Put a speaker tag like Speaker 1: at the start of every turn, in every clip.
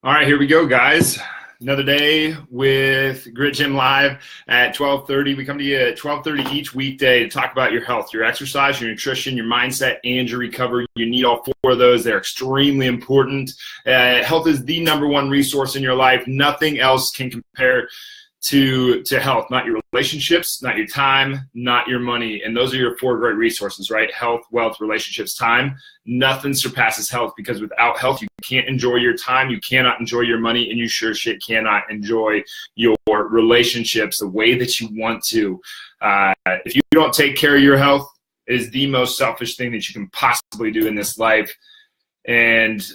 Speaker 1: All right, here we go, guys. Another day with Grit Gym Live at 12:30. We come to you at 12:30 each weekday to talk about your health, your exercise, your nutrition, your mindset, and your recovery. You need all four of those. They're extremely important. Health is the number one resource in your life. Nothing else can compare to health, not your relationships, not your time, not your money. And those are your four great resources, right? Health, wealth, relationships, time. Nothing surpasses health, because without health, you can't enjoy your time, you cannot enjoy your money, and you sure shit cannot enjoy your relationships the way that you want to. If you don't take care of your health, it is the most selfish thing that you can possibly do in this life. And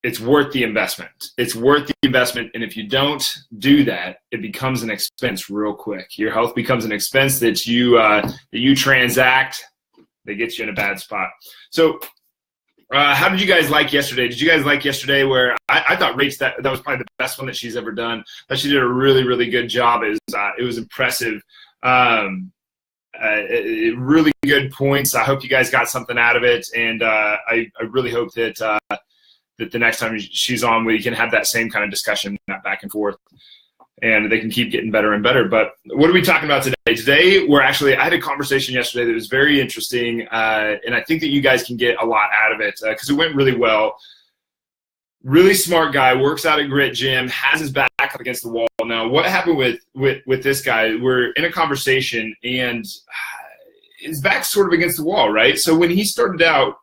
Speaker 1: it's worth the investment. It's worth the investment. And if you don't do that, it becomes an expense real quick. Your health becomes an expense that you transact that gets you in a bad spot. So how did you guys like yesterday? Did you guys like yesterday where I thought Rach, that was probably the best one that she's ever done. I thought she did a really, really good job. It was impressive. Really good points. I hope you guys got something out of it. And I really hope that the next time she's on, we can have that same kind of discussion, that back and forth, and they can keep getting better and better. But what are we talking about today? Today, I had a conversation yesterday that was very interesting, and I think that you guys can get a lot out of it because it went really well. Really smart guy, works out at Grit Gym, has his back up against the wall. Now, what happened with this guy, we're in a conversation, and his back's sort of against the wall, right? So when he started out,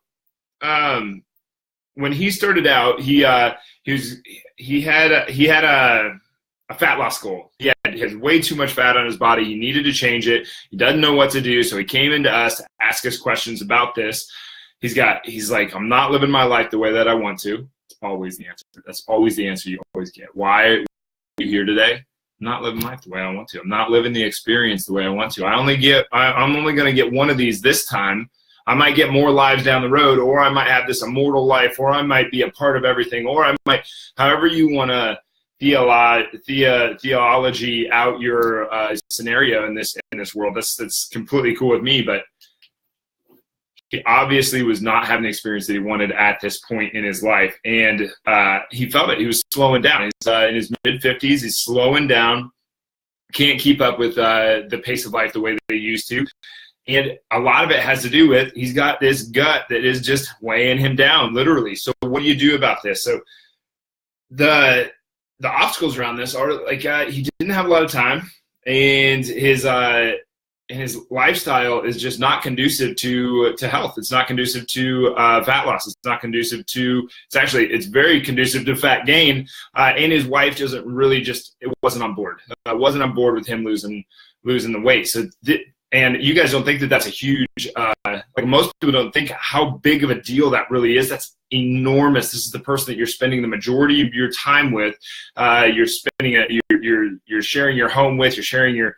Speaker 1: he had a fat loss goal. He has way too much fat on his body. He needed to change it. He doesn't know what to do, so he came into us to ask us questions about this. He's like, I'm not living my life the way that I want to. It's always the answer. That's always the answer you always get. Why are you here today? I'm not living life the way I want to. I'm not living the experience the way I want to. I'm only going to get one of these this time. I might get more lives down the road, or I might have this immortal life, or I might be a part of everything, or I might, however you want to theology out your scenario in this world. That's completely cool with me, but he obviously was not having the experience that he wanted at this point in his life, and he felt it. He was slowing down. He's in his mid-50s. He's slowing down. Can't keep up with the pace of life the way that he used to. And a lot of it has to do with he's got this gut that is just weighing him down, literally. So what do you do about this? So the obstacles around this are like he didn't have a lot of time, and his lifestyle is just not conducive to health. It's not conducive to fat loss. It's not conducive to it's very conducive to fat gain. And his wife doesn't really wasn't on board. Wasn't on board with him losing the weight. So. And you guys don't think that that's a huge, like most people don't think how big of a deal that really is. That's enormous. This is the person that you're spending the majority of your time with. You're spending it. You're sharing your home with. You're sharing your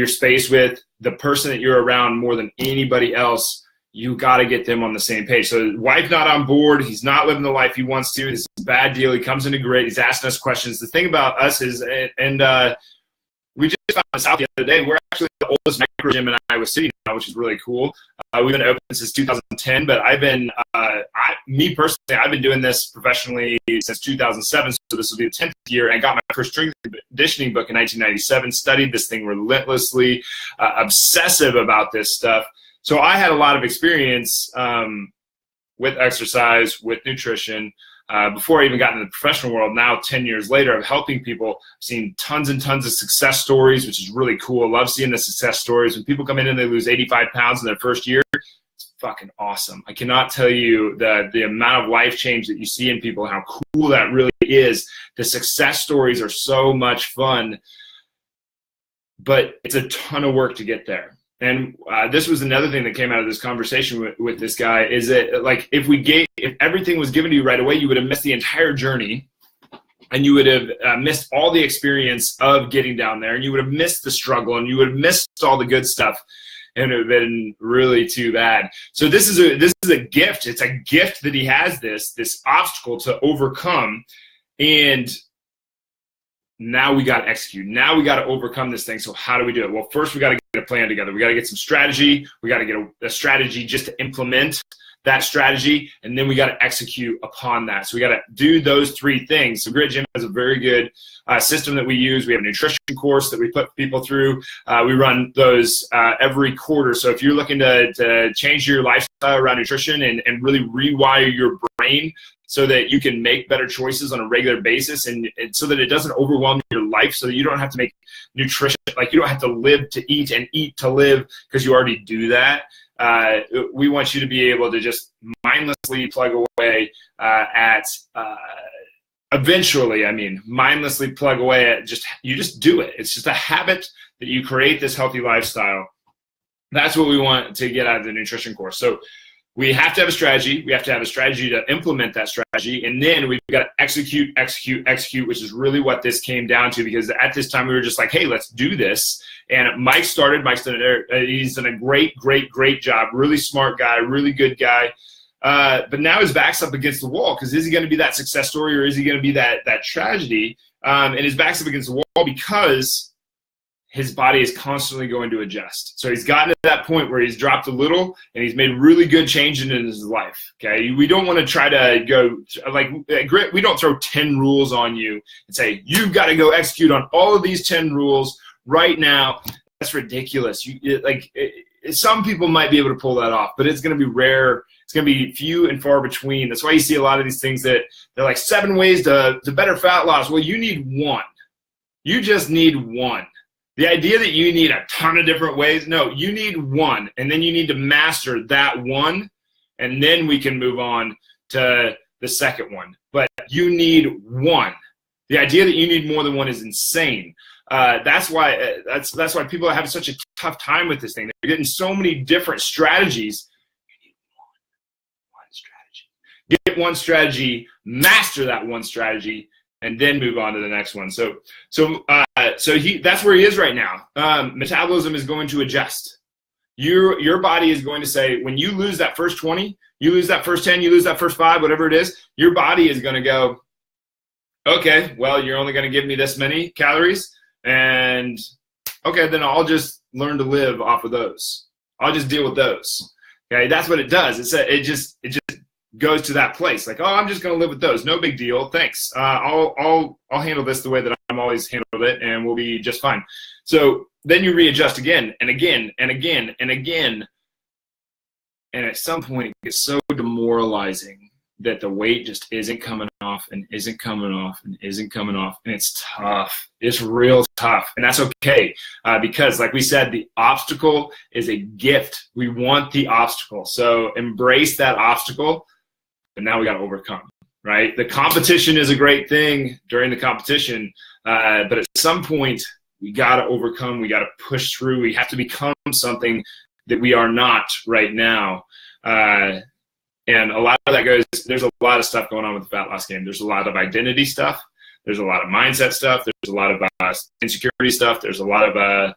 Speaker 1: space with. The person that you're around more than anybody else. You got to get them on the same page. So wife not on board. He's not living the life he wants to. This is a bad deal. He comes into Grit. He's asking us questions. The thing about us is, we just found this out the other day. We're actually the oldest micro gym in Iowa City now, which is really cool. We've been open since 2010, but me personally, I've been doing this professionally since 2007, so this will be the 10th year, and got my first strength conditioning book in 1997, studied this thing relentlessly, obsessive about this stuff. So I had a lot of experience with exercise, with nutrition, before I even got into the professional world. Now, 10 years later, of helping people, I've seen tons and tons of success stories, which is really cool. I love seeing the success stories. When people come in and they lose 85 pounds in their first year, it's fucking awesome. I cannot tell you the amount of life change that you see in people, how cool that really is. The success stories are so much fun, but it's a ton of work to get there. And this was another thing that came out of this conversation with this guy, is that like if everything was given to you right away, you would have missed the entire journey, and you would have missed all the experience of getting down there, and you would have missed the struggle, and you would have missed all the good stuff, and it would have been really too bad. So this is a gift. It's a gift that he has this obstacle to overcome, and now we got to execute. Now we got to overcome this thing. So how do we do it? Well, first we got to get a plan together. We got to get some strategy. We got to get a strategy just to implement that strategy, and then we got to execute upon that. So we got to do those three things. So Grit Gym has a very good system that we use. We have a nutrition course that we put people through. We run those every quarter. So if you're looking to change your lifestyle around nutrition and really rewire your brain so that you can make better choices on a regular basis, and so that it doesn't overwhelm your life, so that you don't have to make nutrition, like you don't have to live to eat and eat to live, because you already do that. We want you to be able to just mindlessly plug away mindlessly plug away at you just do it. It's just a habit that you create this healthy lifestyle. That's what we want to get out of the nutrition course. So we have to have a strategy. We have to have a strategy to implement that strategy. And then we've got to execute, which is really what this came down to, because at this time we were just like, hey, let's do this. And Mike's done he's done a great job. Really smart guy, really good guy. But now his back's up against the wall, because is he going to be that success story, or is he going to be that tragedy? And his back's up against the wall because his body is constantly going to adjust. So he's gotten to that point where he's dropped a little and he's made really good changes in his life. Okay. We don't want to try to go like Grit. We don't throw 10 rules on you and say, you've got to go execute on all of these 10 rules right now. That's ridiculous. Some people might be able to pull that off, but it's going to be rare. It's going to be few and far between. That's why you see a lot of these things that they're like 7 ways to better fat loss. Well, you need one. You just need one. The idea that you need a ton of different ways, no, you need one, and then you need to master that one, and then we can move on to the second one. But you need one. The idea that you need more than one is insane. That's why people are having such a tough time with this thing. They're getting so many different strategies. You need one strategy. Get one strategy, master that one strategy, and then move on to the next one. So that's where he is right now. Metabolism is going to adjust. Your body is going to say, when you lose that first 20, you lose that first 10, you lose that first 5, whatever it is, your body is going to go, okay, well, you're only going to give me this many calories, and okay, then I'll just learn to live off of those. I'll just deal with those. Okay, that's what it does. It just goes to that place, like, oh, I'm just going to live with those. No big deal. Thanks. I'll handle this the way that I'm always handled it, and we'll be just fine. So then you readjust again and again and again and again. And at some point it gets so demoralizing that the weight just isn't coming off and isn't coming off and isn't coming off. And it's tough. It's real tough. And that's okay, because like we said, the obstacle is a gift. We want the obstacle. So embrace that obstacle. But now we got to overcome, right? The competition is a great thing during the competition, but at some point we got to overcome. We got to push through. We have to become something that we are not right now. And a lot of that there's a lot of stuff going on with the fat loss game. There's a lot of identity stuff. There's a lot of mindset stuff. There's a lot of insecurity stuff. There's a lot of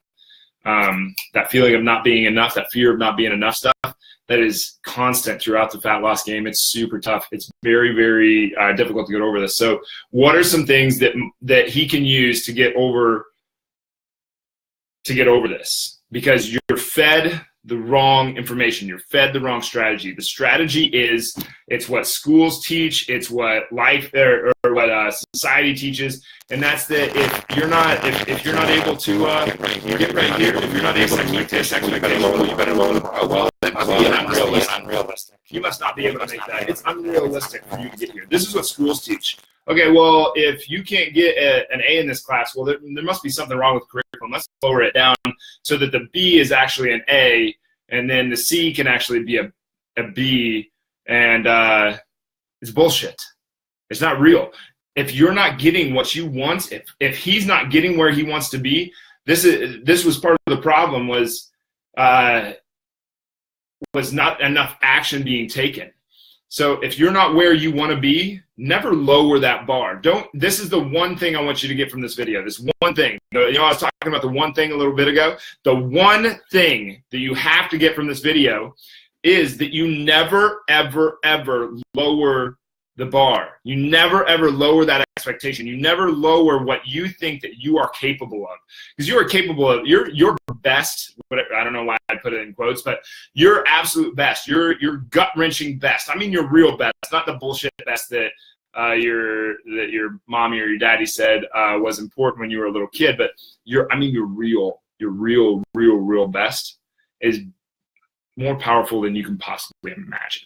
Speaker 1: that feeling of not being enough, that fear of not being enough stuff. That is constant throughout the fat loss game. It's super tough. It's very, very difficult to get over this. So what are some things that he can use to get over this? Because you're fed the wrong information. You're fed the wrong strategy. The strategy it's what schools teach. It's what life or what society teaches. And that's that if you're not able to get right here, if you're not able to meet this expectation, you better lower the bar. Well, it's unrealistic. You must not be able to make that. It's unrealistic for you to get here. This is what schools teach. Okay, well, if you can't get an A in this class, well, there must be something wrong with the curriculum. Let's lower it down so that the B is actually an A, and then the C can actually be a B, and it's bullshit. It's not real. If you're not getting what you want, if he's not getting where he wants to be, this was part of the problem was not enough action being taken. So if you're not where you want to be, never lower that bar. This is the one thing I want you to get from this video. This one thing. I was talking about the one thing a little bit ago. The one thing that you have to get from this video is that you never, ever, ever lower the bar. You never, ever lower that expectation. You never lower what you think that you are capable of, because you are capable of your best. Whatever, I don't know why I put it in quotes, but your absolute best, your gut-wrenching best. I mean your real best, not the bullshit best that your mommy or your daddy said was important when you were a little kid. But your real best is more powerful than you can possibly imagine.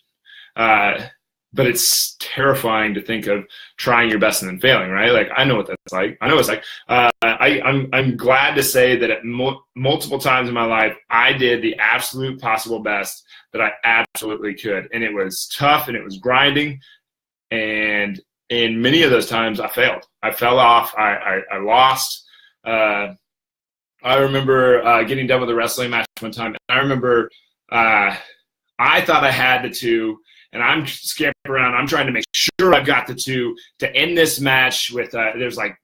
Speaker 1: But it's terrifying to think of trying your best and then failing, right? Like, I know what that's like. I know what it's like. I'm glad to say that at multiple times in my life, I did the absolute possible best that I absolutely could. And it was tough and it was grinding. And in many of those times, I failed. I fell off. I lost. I remember getting done with a wrestling match one time. And I remember I thought I had the two. And I'm scampering around. I'm trying to make sure I've got the two to end this match with there's like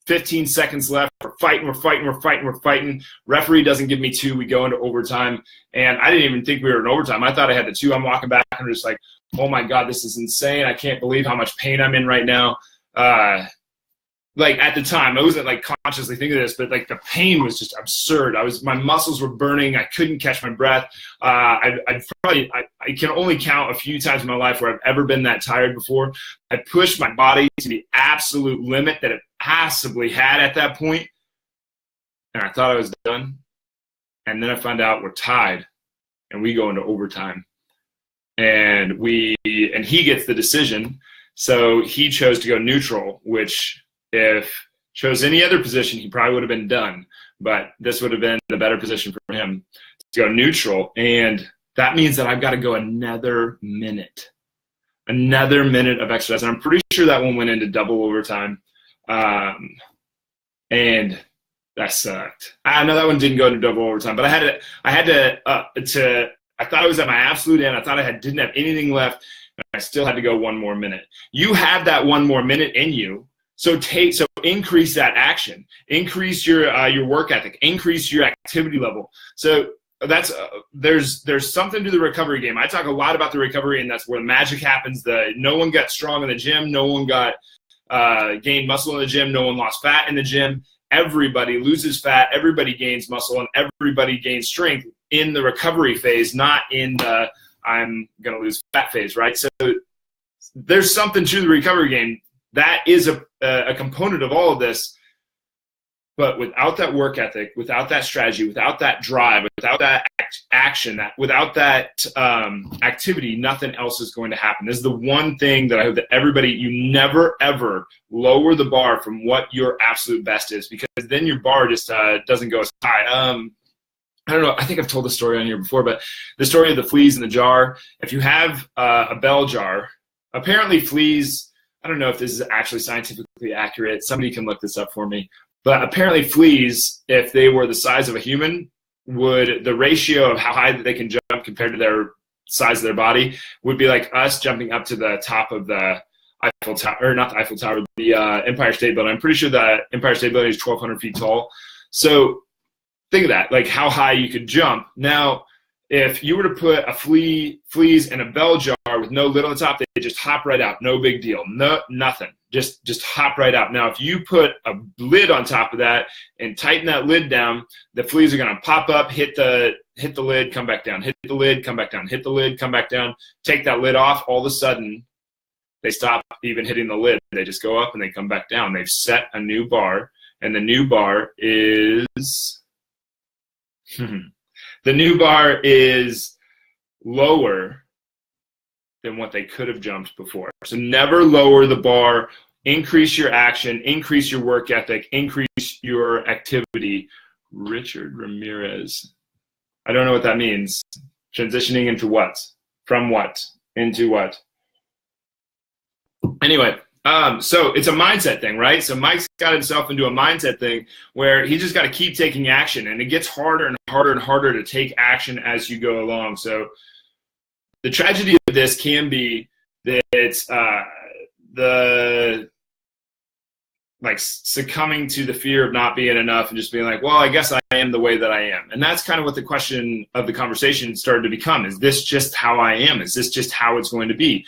Speaker 1: 15 seconds left. We're fighting. Referee doesn't give me two. We go into overtime. And I didn't even think we were in overtime. I thought I had the two. I'm walking back and I'm just like, oh my God, this is insane. I can't believe how much pain I'm in right now. Like at the time, I wasn't like consciously thinking of this, but like the pain was just absurd. My muscles were burning. I couldn't catch my breath. I can only count a few times in my life where I've ever been that tired before. I pushed my body to the absolute limit that it possibly had at that point, and I thought I was done. And then I found out we're tied, and we go into overtime, and he gets the decision. So he chose to go neutral, which, if chose any other position, he probably would have been done. But this would have been the better position for him to go neutral. And that means that I've got to go another minute of exercise. And I'm pretty sure that one went into double overtime. And that sucked. I know that one didn't go into double overtime, but I thought I was at my absolute end. I thought I didn't have anything left. And I still had to go one more minute. You have that one more minute in you. So increase that action, increase your work ethic, increase your activity level. So that's there's something to the recovery game. I talk a lot about the recovery, and that's where the magic happens. No one got strong in the gym, no one got gained muscle in the gym, no one lost fat in the gym. Everybody loses fat, everybody gains muscle, and everybody gains strength in the recovery phase, not in the I'm gonna lose fat phase, right? So there's something to the recovery game. That is a component of all of this, but without that work ethic, without that strategy, without that drive, without that action, without that activity, nothing else is going to happen. This is the one thing that I hope that everybody, you never, ever lower the bar from what your absolute best is, because then your bar just doesn't go as high. I don't know. I think I've told the story on here before, but the story of the fleas in the jar. If you have a bell jar, apparently fleas, I don't know if this is actually scientifically accurate. Somebody can look this up for me. But apparently fleas, if they were the size of a human, the ratio of how high that they can jump compared to their size of their body would be like us jumping up to the top of the Eiffel Tower, or not the Eiffel Tower, the Empire State Building. I'm pretty sure the Empire State Building is 1,200 feet tall. So think of that, like how high you could jump. Now, if you were to put fleas in a bell jar with no lid on the top, they just hop right out. No big deal. No, nothing. Just hop right out. Now, if you put a lid on top of that and tighten that lid down, the fleas are going to pop up, hit the lid, come back down, hit the lid, come back down, hit the lid, come back down. Take that lid off. All of a sudden, they stop even hitting the lid. They just go up and they come back down. They've set a new bar, and the new bar is the new bar is lower than what they could have jumped before. So never lower the bar. Increase your action, increase your work ethic, increase your activity. Richard Ramirez. I don't know what that means. Transitioning into what? From what? Into what? Anyway, so it's a mindset thing, right? So Mike's got himself into a mindset thing where he just got to keep taking action, and it gets harder and harder and harder to take action as you go along. So the tragedy of this can be that it's succumbing to the fear of not being enough and just being like, well, I guess I am the way that I am. And that's kind of what the question of the conversation started to become. Is this just how I am? Is this just how it's going to be?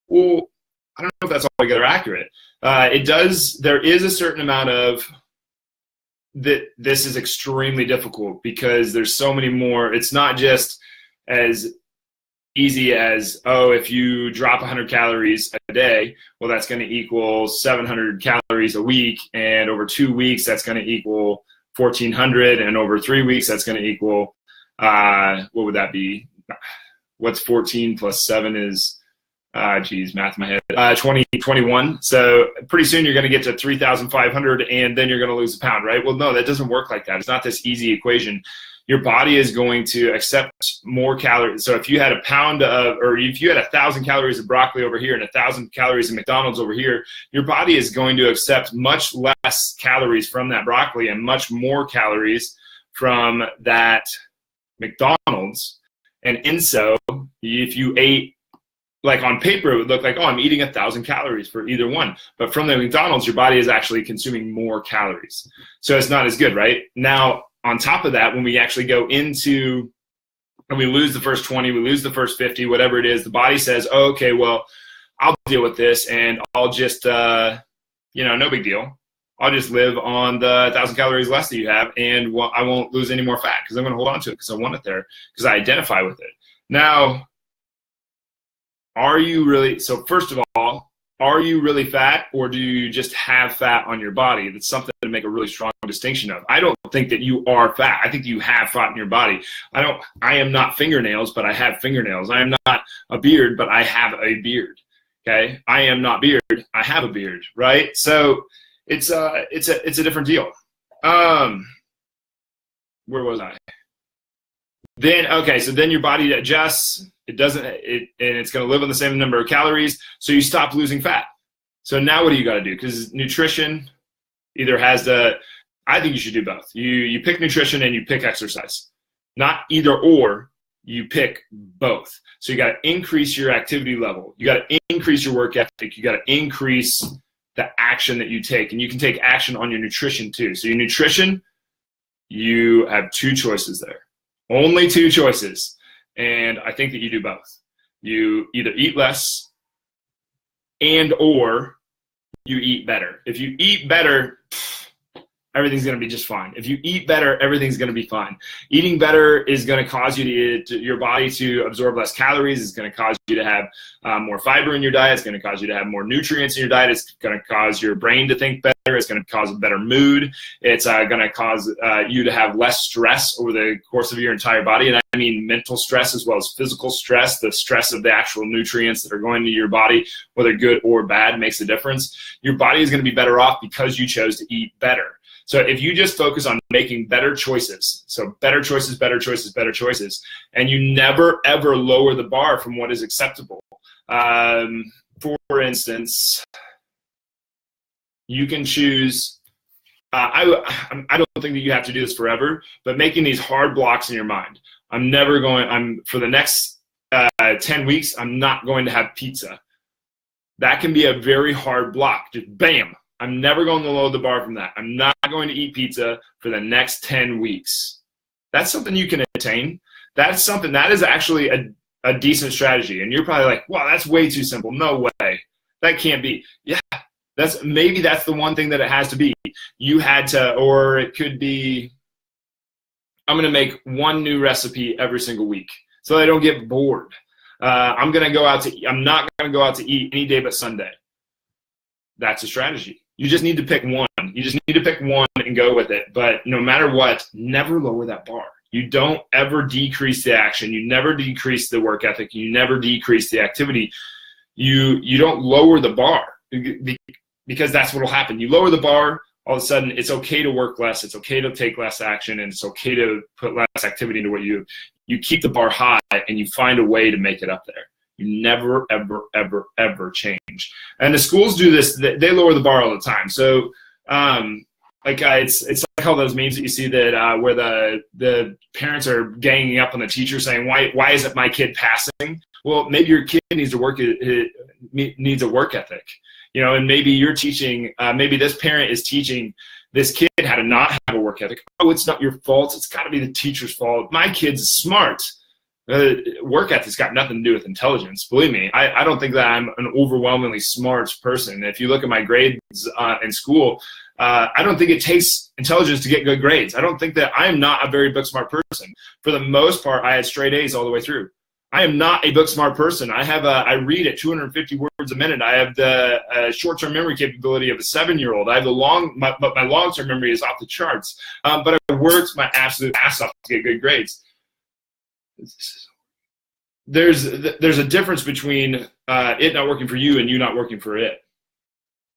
Speaker 1: Well, I don't know if that's altogether accurate. There is a certain amount of that. This is extremely difficult because there's so many more. It's not just as easy as, if you drop 100 calories a day, well, that's going to equal 700 calories a week. And over 2 weeks, that's going to equal 1,400. And over 3 weeks, that's going to equal, what would that be? What's 14 plus 7 is, math in my head, 21. So pretty soon you're going to get to 3,500 and then you're going to lose a pound, right? Well, no, that doesn't work like that. It's not this easy equation. Your body is going to accept more calories. So if you had a pound of, or if you had 1,000 calories of broccoli over here and 1,000 calories of McDonald's over here, your body is going to accept much less calories from that broccoli and much more calories from that McDonald's. And so if you ate, like on paper, it would look like, I'm eating 1,000 calories for either one. But from the McDonald's, your body is actually consuming more calories. So it's not as good, right? Now, on top of that, when we actually go into, and we lose the first 20, we lose the first 50, whatever it is, the body says, okay, well, I'll deal with this and I'll just, no big deal. I'll just live on the 1,000 calories less that you have and I won't lose any more fat because I'm going to hold on to it because I want it there because I identify with it. Now, are you really, so first of all, are you really fat or do you just have fat on your body? That's something to make a really strong distinction of. I don't think that you are fat. I think you have fat in your body. I am not fingernails, but I have fingernails. I am not a beard, but I have a beard. Okay. I am not beard. I have a beard. Right. So it's a different deal. Where was I? So then your body adjusts. And it's going to live on the same number of calories. So you stop losing fat. So now what do you got to do? Because nutrition either I think you should do both. You pick nutrition and you pick exercise. Not either or, you pick both. So you got to increase your activity level. You got to increase your work ethic. You got to increase the action that you take. And you can take action on your nutrition too. So your nutrition, you have 2 choices there. Only 2 choices. And I think that you do both. You either eat less and or you eat better. If you eat better, everything's going to be just fine. If you eat better, everything's going to be fine. Eating better is going to cause your body to absorb less calories. It's going to cause you to have more fiber in your diet. It's going to cause you to have more nutrients in your diet. It's going to cause your brain to think better. It's going to cause a better mood. It's going to cause you to have less stress over the course of your entire body. And I mean mental stress as well as physical stress. The stress of the actual nutrients that are going to your body, whether good or bad, makes a difference. Your body is going to be better off because you chose to eat better. So if you just focus on making better choices, so better choices, better choices, better choices, and you never, ever lower the bar from what is acceptable. For instance, you can choose, I don't think that you have to do this forever, but making these hard blocks in your mind. For the next 10 weeks, I'm not going to have pizza. That can be a very hard block. Just bam. I'm never going to lower the bar from that. I'm not going to eat pizza for the next 10 weeks. That's something you can attain. That's something that is actually a decent strategy. And you're probably like, wow, that's way too simple. No way. That can't be. Yeah, that's the one thing that it has to be. You had to, or it could be, I'm going to make one new recipe every single week so I don't get bored. I'm not going to go out to eat any day but Sunday. That's a strategy. You just need to pick one. You just need to pick one and go with it. But no matter what, never lower that bar. You don't ever decrease the action. You never decrease the work ethic. You never decrease the activity. You don't lower the bar because that's what will happen. You lower the bar, all of a sudden it's okay to work less. It's okay to take less action, and it's okay to put less activity into what you keep the bar high, and you find a way to make it up there. You never, ever, ever, ever change. And the schools do this. They lower the bar all the time. So it's like all those memes that you see that where the parents are ganging up on the teacher saying, why isn't my kid passing? Well, maybe your kid needs a work ethic. And maybe you're teaching, maybe this parent is teaching this kid how to not have a work ethic. Oh, it's not your fault. It's got to be the teacher's fault. My kid's smart. Work ethic's got nothing to do with intelligence. Believe me, I don't think that I'm an overwhelmingly smart person. If you look at my grades in school, I don't think it takes intelligence to get good grades. I don't think that I am not a very book smart person. For the most part, I had straight A's all the way through. I am not a book smart person. I read at 250 words a minute. I have the short-term memory capability of a 7-year-old. I have but my long-term memory is off the charts. But I worked my absolute ass off to get good grades. There's a difference between it not working for you and you not working for it.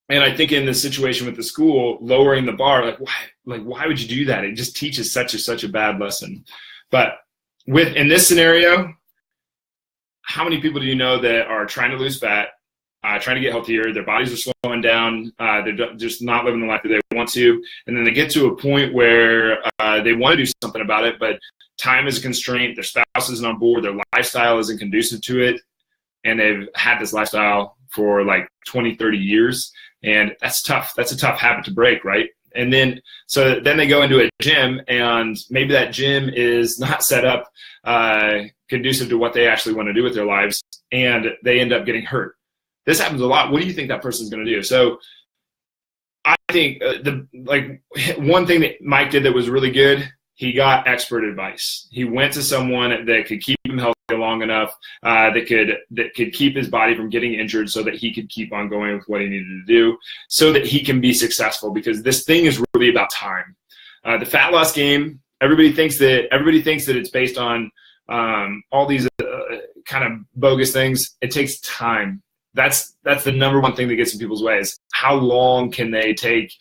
Speaker 1: And I think in the situation with the school, lowering the bar, why would you do that? It just teaches such a bad lesson. But in this scenario, how many people do you know that are trying to lose fat, trying to get healthier, their bodies are slowing down, they're just not living the life that they want to, and then they get to a point where they want to do something about it, but time is a constraint, their spouse isn't on board, their lifestyle isn't conducive to it, and they've had this lifestyle for like 20, 30 years, and that's tough. That's a tough habit to break, right? And then they go into a gym, and maybe that gym is not set up conducive to what they actually want to do with their lives, and they end up getting hurt. This happens a lot. What do you think that person's going to do? So I think one thing that Mike did that was really good, he got expert advice. He went to someone that could keep him healthy long enough, that could keep his body from getting injured so that he could keep on going with what he needed to do so that he can be successful, because this thing is really about time. The fat loss game, everybody thinks that it's based on all these kind of bogus things. It takes time. That's the number one thing that gets in people's way is how long can they take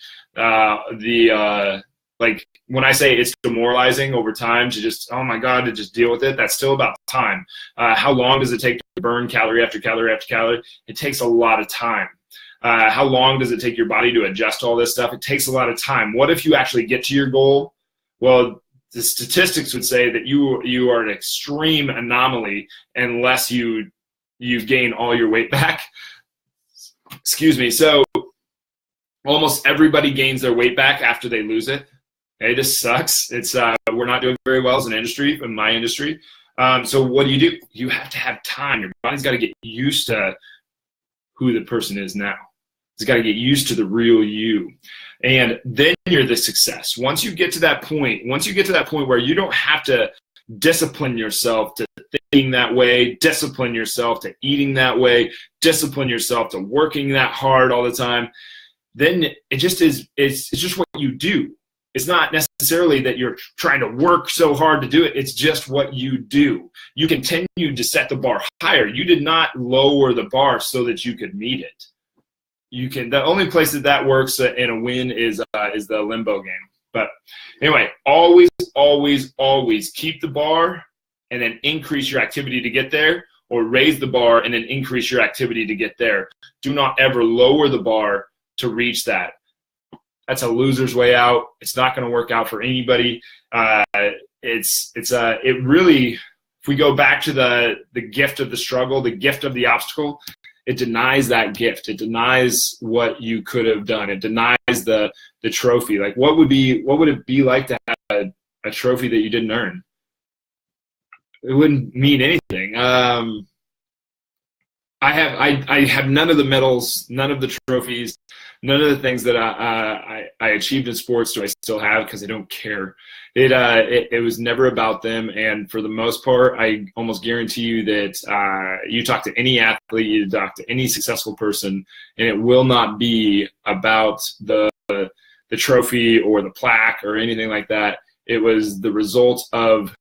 Speaker 1: when I say it's demoralizing over time to just, oh my God, to just deal with it, that's still about time. How long does it take to burn calorie after calorie after calorie? It takes a lot of time. How long does it take your body to adjust to all this stuff? It takes a lot of time. What if you actually get to your goal? Well, the statistics would say that you are an extreme anomaly unless you gain all your weight back. Excuse me. So almost everybody gains their weight back after they lose it. Okay, this sucks. It's we're not doing very well as an industry, in my industry. So what do? You have to have time. Your body's got to get used to who the person is now. It's got to get used to the real you. And then you're the success. Once you get to that point where you don't have to discipline yourself to thinking that way, discipline yourself to eating that way, discipline yourself to working that hard all the time, then it's just what you do. It's not necessarily that you're trying to work so hard to do it. It's just what you do. You continue to set the bar higher. You did not lower the bar so that you could meet it. The only place that works in a win is the limbo game. But anyway, always, always, always keep the bar and then increase your activity to get there, or raise the bar and then increase your activity to get there. Do not ever lower the bar to reach that. That's a loser's way out. It's not going to work out for anybody. It really, if we go back to the gift of the struggle, the gift of the obstacle, it denies that gift. It denies what you could have done. It denies the trophy. Like what would it be like to have a trophy that you didn't earn? It wouldn't mean anything. I have none of the medals, none of the trophies, none of the things that I achieved in sports do I still have, because I don't care. It was never about them, and for the most part, I almost guarantee you that you talk to any athlete, you talk to any successful person, and it will not be about the trophy or the plaque or anything like that. It was the result of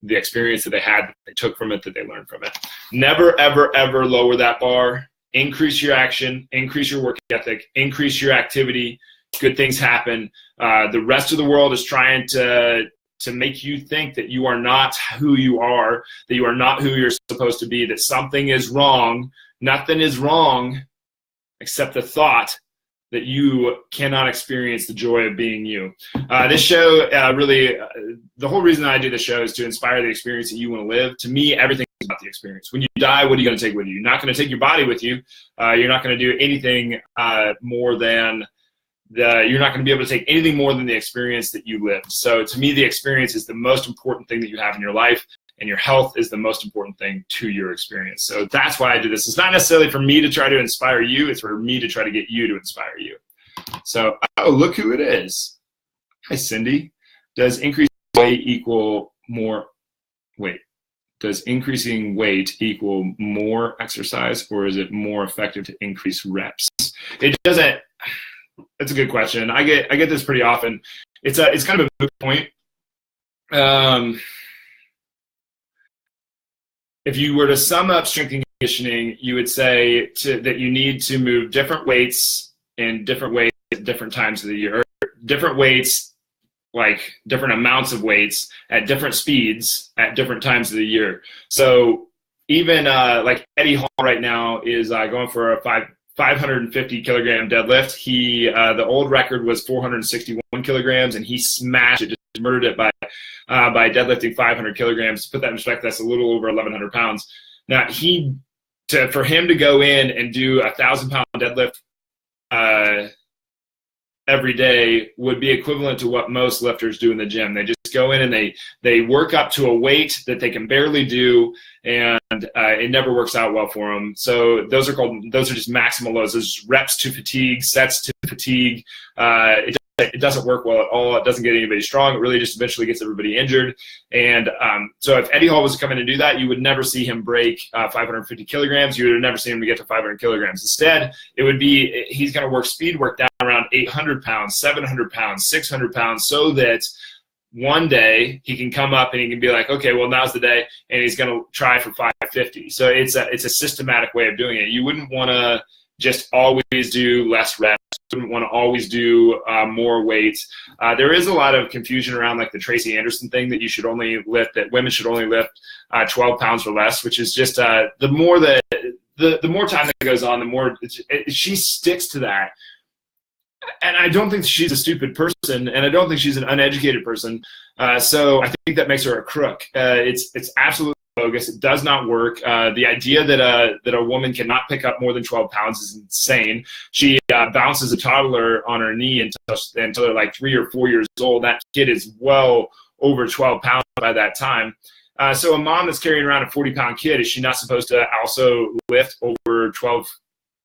Speaker 1: the experience that they had, that they took from it, that they learned from it. Never, ever, ever lower that bar. Increase your action, increase your work ethic, increase your activity. Good things happen. The rest of the world is trying to make you think that you are not who you are, that you are not who you're supposed to be, that something is wrong. Nothing is wrong except the thought that you cannot experience the joy of being you. This show really, the whole reason I do this show is to inspire the experience that you want to live. To me, everything is about the experience. When you die, what are you going to take with you? You're not going to take your body with you. You're not going to do anything more than you're not going to be able to take anything more than the experience that you lived. So to me, the experience is the most important thing that you have in your life. and your health is the most important thing to your experience. So that's why I do this. It's not necessarily for me to try to inspire you. It's for me to try to get you to inspire you. So, oh, look who it is. Hi, Cindy. Does increasing weight equal more weight? Does increasing weight equal more exercise, or is it more effective to increase reps? It doesn't. That's a good question. I get this pretty often. It's kind of a moot point. If you were to sum up strength and conditioning, you would say that you need to move different weights in different ways at different times of the year. Different weights, like different amounts of weights at different speeds at different times of the year. So even like Eddie Hall right now is going for a 550 kilogram deadlift. The old record was 461 kilograms, and he smashed it, just murdered it by deadlifting 500 kilograms. To put that in perspective, that's a little over 1,100 pounds. Now for him to go in and do 1,000-pound deadlift every day would be equivalent to what most lifters do in the gym. They just go in and they work up to a weight that they can barely do, and it never works out well for them. So those are just maximal loads. Those reps to fatigue, sets to fatigue. It doesn't work well at all. It doesn't get anybody strong. It really just eventually gets everybody injured. And so if Eddie Hall was coming to do that, you would never see him break 550 kilograms. You would never see him to get to 500 kilograms. Instead, it would be he's going to work speed work down around 800 pounds, 700 pounds, 600 pounds, so that one day he can come up and he can be like, okay, well, now's the day, and he's going to try for 550. So it's a systematic way of doing it. You wouldn't want to just always do less reps. You wouldn't want to always do more weights. There is a lot of confusion around like the Tracy Anderson thing that that women should only lift 12 pounds or less, which is just the more time that goes on, the more she sticks to that. And I don't think she's a stupid person, and I don't think she's an uneducated person. So I think that makes her a crook. It's absolutely bogus. It does not work. The idea that a woman cannot pick up more than 12 pounds is insane. She bounces a toddler on her knee until they're like 3 or 4 years old. That kid is well over 12 pounds by that time. So a mom that's carrying around a 40-pound kid, is she not supposed to also lift over 12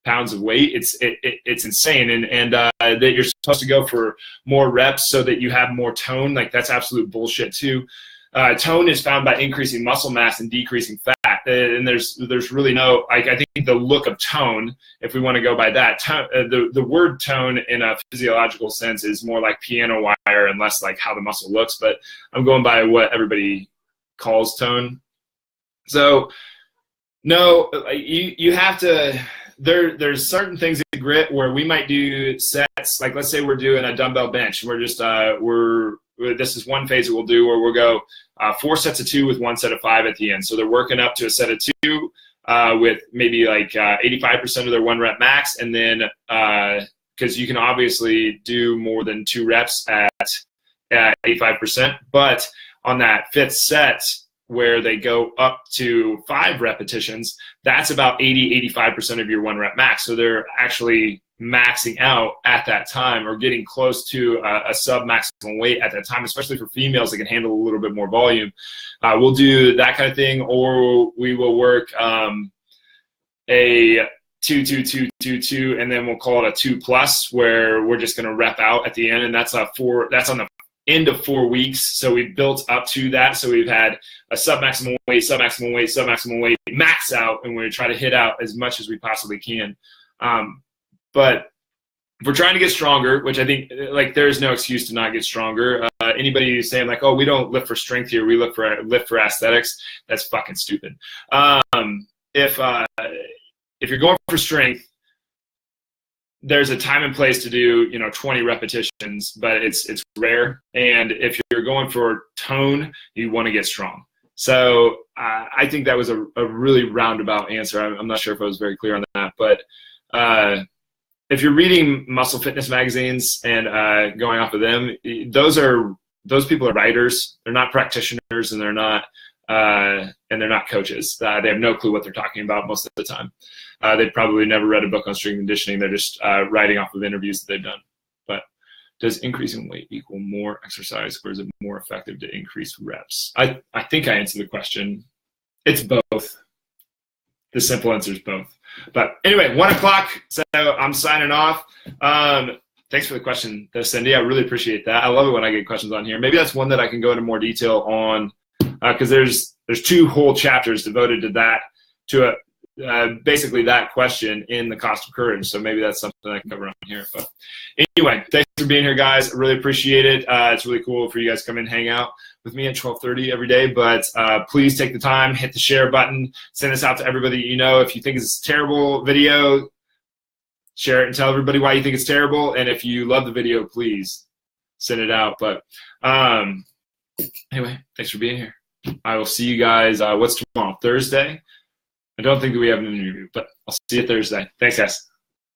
Speaker 1: pounds of weight? It's insane. And that you're supposed to go for more reps so that you have more tone. Like, that's absolute bullshit too. Tone is found by increasing muscle mass and decreasing fat. And there's really no, I think the look of tone, if we want to go by that, the word tone in a physiological sense is more like piano wire and less like how the muscle looks. But I'm going by what everybody calls tone. So no, you have to, there's certain things in grit where we might do sets. Like, let's say we're doing a dumbbell bench. We're just, this is one phase that we'll do where we'll go 4 sets of 2 with 1 set of 5 at the end. So they're working up to a set of 2 with maybe like 85% of their 1 rep max. And then, because you can obviously do more than 2 reps at 85%, but on that 5th set, where they go up to 5 repetitions, that's about 85% of your 1 rep max. So they're actually maxing out at that time, or getting close to a sub-maximum weight at that time, especially for females that can handle a little bit more volume. We'll do that kind of thing, or we will work a 2-2-2-2-2, and then we'll call it a 2+, where we're just going to rep out at the end, and that's on the end of 4 weeks. So we've built up to that. So we've had a sub-maximum weight, sub-maximum weight, sub-maximum weight, max out, and we try to hit out as much as we possibly can. But if we're trying to get stronger, which I think, like, there's no excuse to not get stronger. Anybody who's saying like, oh, we don't lift for strength here, we lift for aesthetics, that's fucking stupid. If you're going for strength, there's a time and place to do, 20 repetitions, but it's rare. And if you're going for tone, you want to get strong. So I think that was a really roundabout answer. I'm not sure if I was very clear on that, but if you're reading muscle fitness magazines and going off of them, those people are writers. They're not practitioners, and they're not coaches. They have no clue what they're talking about most of the time. They've probably never read a book on strength and conditioning. They're just writing off of interviews that they've done. But Does increasing weight equal more exercise, or is it more effective to increase reps? I think I answered the question. It's both. The simple answer is both. But anyway, 1 o'clock, so I'm signing off. Thanks for the question, though, Cindy. I really appreciate that. I love it when I get questions on here. Maybe that's one that I can go into more detail on, because there's 2 whole chapters devoted to that, to basically that question in the Cost of Courage. So maybe that's something I can cover on here. But anyway, thanks for being here, guys. I really appreciate it. It's really cool for you guys to come in and hang out with me at 12:30 every day. But please take the time, hit the share button, send this out to everybody you know. If you think it's a terrible video, share it and tell everybody why you think it's terrible. And if you love the video, please send it out. But anyway, thanks for being here. I will see you guys. What's tomorrow? Thursday? I don't think that we have an interview, but I'll see you Thursday. Thanks, guys.